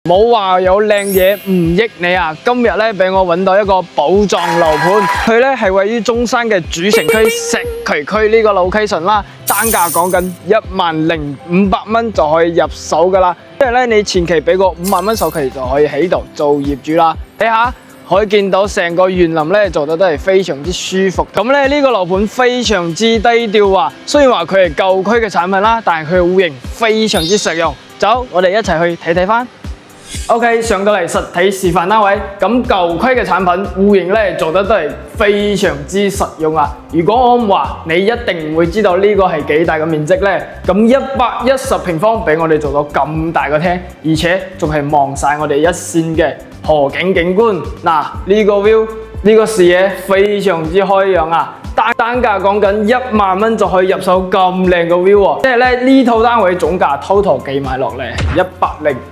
冇話有靚嘢唔益你啊！今日咧俾我揾到一個寶藏樓盤，佢咧係位於中山嘅主城區石渠區呢個 location 啦，單價講緊10500蚊就可以入手噶啦。即係咧你前期俾個5萬蚊首期就可以喺度做業主啦。睇下可以見到成個園林咧做得都係非常之舒服。咁咧呢個樓盤非常之低調啊，雖然話佢係舊區嘅產品啦，但係佢嘅戶型非常之實用。走，我哋一齊去睇睇翻。OK， 上到嚟實體示範單位，咁舊區嘅產品戶型咧做得都係非常之實用啊！如果我唔話，你一定唔會知道呢個係幾大嘅面積咧。咁110平方俾我哋做到咁大個廳，而且仲係望晒我哋一線嘅河景景觀。嗱，呢個 view 呢個視野非常之開揚啊！單價講緊1萬蚊就可以入手咁靚嘅 view 喎，即係咧呢套單位總價 total 計埋落嚟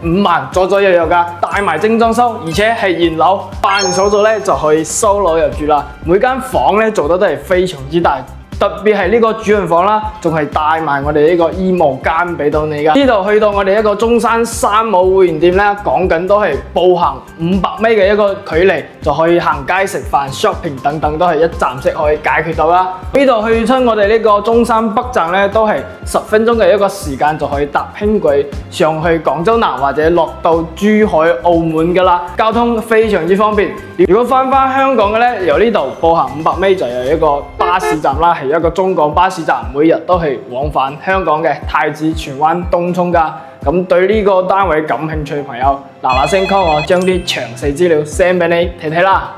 105萬左右噶，帶埋精裝修，而且係現樓，辦完手續咧就可以收樓入住啦。每間房咧做得都係非常之大。特別係呢個主人房啦，仲係帶埋我哋呢個衣帽間俾到你噶。呢度去到我哋一個中山山姆會員店咧，講緊都係步行500米嘅一個距離，就可以行街食飯、shopping 等等都係一站式可以解決到啦。呢度去親我哋呢個中山北站咧，都係10分鐘嘅一個時間就可以搭輕軌上去廣州南或者落到珠海、澳門噶啦，交通非常之方便。如果翻香港嘅咧，由呢度步行500米就有一個巴士站啦，係一個中港巴士站，每日都係往返香港嘅太子、荃灣、東涌噶。咁對呢個單位感興趣嘅朋友，嗱嗱聲 call 我，將啲詳細資料 send 俾你睇睇啦。